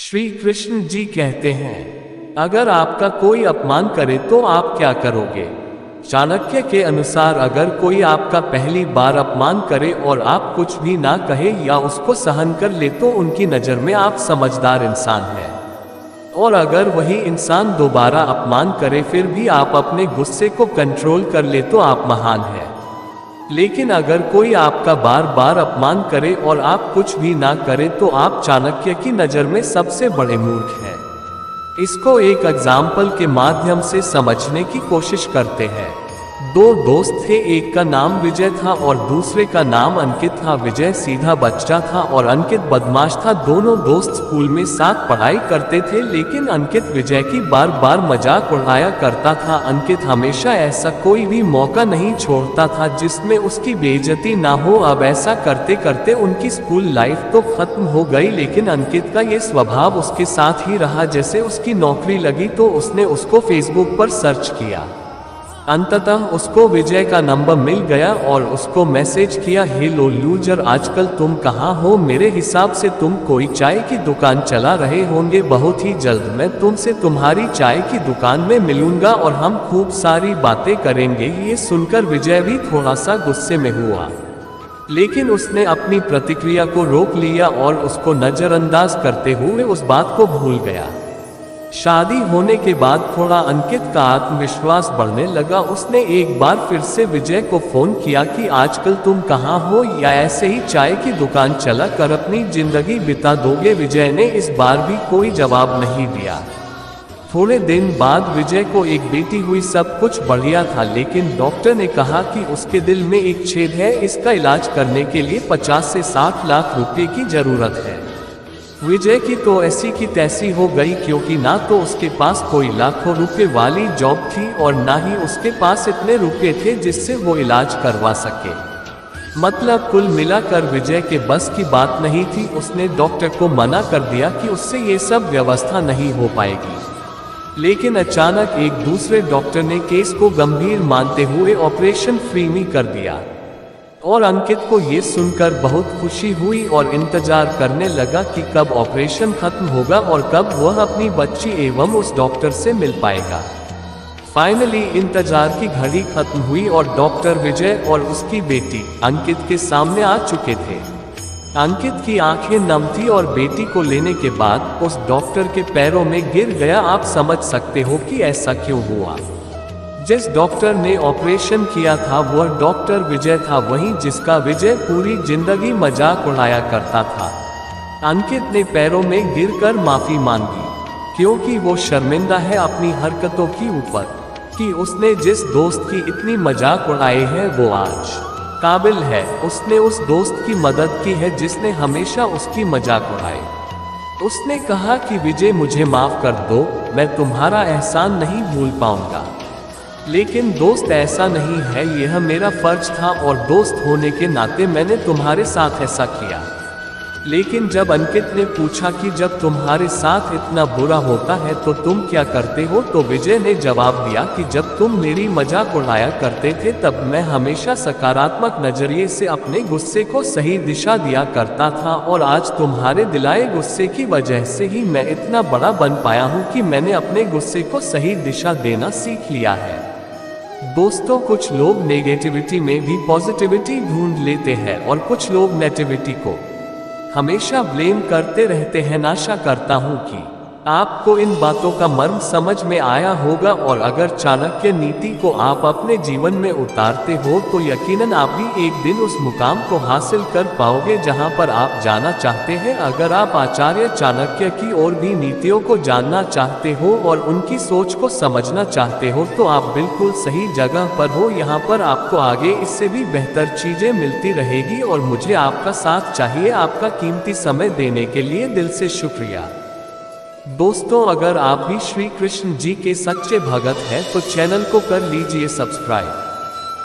श्री कृष्ण जी कहते हैं, अगर आपका कोई अपमान करे तो आप क्या करोगे। चाणक्य के अनुसार अगर कोई आपका पहली बार अपमान करे और आप कुछ भी ना कहे या उसको सहन कर ले तो उनकी नज़र में आप समझदार इंसान हैं। और अगर वही इंसान दोबारा अपमान करे फिर भी आप अपने गुस्से को कंट्रोल कर ले तो आप महान हैं। लेकिन अगर कोई आपका बार बार अपमान करे और आप कुछ भी ना करें तो आप चाणक्य की नज़र में सबसे बड़े मूर्ख हैं। इसको एक एग्जाम्पल के माध्यम से समझने की कोशिश करते हैं। दो दोस्त थे, एक का नाम विजय था और दूसरे का नाम अंकित था। विजय सीधा बच्चा था और अंकित बदमाश था। दोनों दोस्त स्कूल में साथ पढ़ाई करते थे, लेकिन अंकित विजय की बार बार मजाक उड़ाया करता था। अंकित हमेशा ऐसा कोई भी मौका नहीं छोड़ता था जिसमें उसकी बेइज्जती ना हो। अब ऐसा करते करते उनकी स्कूल लाइफ तो खत्म हो गई, लेकिन अंकित का ये स्वभाव उसके साथ ही रहा। जैसे उसकी नौकरी लगी तो उसने उसको फेसबुक पर सर्च किया। अंततः उसको विजय का नंबर मिल गया और उसको मैसेज किया, हेलो लूजर, आजकल तुम कहाँ हो। मेरे हिसाब से तुम कोई चाय की दुकान चला रहे होंगे। बहुत ही जल्द मैं तुमसे तुम्हारी चाय की दुकान में मिलूंगा और हम खूब सारी बातें करेंगे। ये सुनकर विजय भी थोड़ा सा गुस्से में हुआ, लेकिन उसने अपनी प्रतिक्रिया को रोक लिया और उसको नज़रअंदाज करते हुए उस बात को भूल गया। शादी होने के बाद थोड़ा अंकित का आत्मविश्वास बढ़ने लगा। उसने एक बार फिर से विजय को फोन किया कि आजकल तुम कहाँ हो, या ऐसे ही चाय की दुकान चला कर अपनी जिंदगी बिता दोगे। विजय ने इस बार भी कोई जवाब नहीं दिया। थोड़े दिन बाद विजय को एक बेटी हुई। सब कुछ बढ़िया था, लेकिन डॉक्टर ने कहा कि उसके दिल में एक छेद है। इसका इलाज करने के लिए 50 से 60 लाख रुपए की जरूरत है। विजय की तो ऐसी की तैसी हो गई, क्योंकि ना तो उसके पास कोई लाखों रुपए वाली जॉब थी और ना ही उसके पास इतने रुपए थे जिससे वो इलाज करवा सके। मतलब कुल मिलाकर विजय के बस की बात नहीं थी। उसने डॉक्टर को मना कर दिया कि उससे ये सब व्यवस्था नहीं हो पाएगी। लेकिन अचानक एक दूसरे डॉक्टर ने केस को गंभीर मानते हुए ऑपरेशन फ्री में कर दिया। और अंकित को ये सुनकर बहुत खुशी हुई और इंतजार करने लगा कि कब ऑपरेशन खत्म होगा और कब वह अपनी बच्ची एवं उस डॉक्टर से मिल पाएगा। फाइनली इंतजार की घड़ी खत्म हुई और डॉक्टर विजय और उसकी बेटी अंकित के सामने आ चुके थे। अंकित की आंखें नम थी और बेटी को लेने के बाद उस डॉक्टर के पैरों में गिर गया। आप समझ सकते हो कि ऐसा क्यों हुआ। जिस डॉक्टर ने ऑपरेशन किया था वह डॉक्टर विजय था, वहीं जिसका विजय पूरी जिंदगी मजाक उड़ाया करता था। अंकित ने पैरों में गिरकर माफी मांगी, क्योंकि वो शर्मिंदा है अपनी हरकतों की ऊपर कि उसने जिस दोस्त की इतनी मजाक उड़ाई है वो आज काबिल है। उसने उस दोस्त की मदद की है जिसने हमेशा उसकी मजाक उड़ाई। उसने कहा कि विजय मुझे माफ कर दो, मैं तुम्हारा एहसान नहीं भूल पाऊंगा। लेकिन दोस्त ऐसा नहीं है, यह मेरा फर्ज था और दोस्त होने के नाते मैंने तुम्हारे साथ ऐसा किया। लेकिन जब अंकित ने पूछा कि जब तुम्हारे साथ इतना बुरा होता है तो तुम क्या करते हो, तो विजय ने जवाब दिया कि जब तुम मेरी मजाक उड़ाया करते थे तब मैं हमेशा सकारात्मक नजरिए से अपने गुस्से को सही दिशा दिया करता था। और आज तुम्हारे दिलाए गुस्से की वजह से ही मैं इतना बड़ा बन पाया हूँ कि मैंने अपने गुस्से को सही दिशा देना सीख लिया है। दोस्तों, कुछ लोग नेगेटिविटी में भी पॉजिटिविटी ढूंढ लेते हैं और कुछ लोग नेगेटिविटी को हमेशा ब्लेम करते रहते हैं। आशा करता हूं कि आपको इन बातों का मर्म समझ में आया होगा और अगर चाणक्य नीति को आप अपने जीवन में उतारते हो तो यकीनन आप भी एक दिन उस मुकाम को हासिल कर पाओगे जहां पर आप जाना चाहते हैं। अगर आप आचार्य चाणक्य की और भी नीतियों को जानना चाहते हो और उनकी सोच को समझना चाहते हो तो आप बिल्कुल सही जगह पर हो। यहाँ पर आपको आगे इससे भी बेहतर चीजें मिलती रहेगी और मुझे आपका साथ चाहिए। आपका कीमती समय देने के लिए दिल से शुक्रिया। दोस्तों, अगर आप भी श्री कृष्ण जी के सच्चे भगत हैं तो चैनल को कर लीजिए सब्सक्राइब।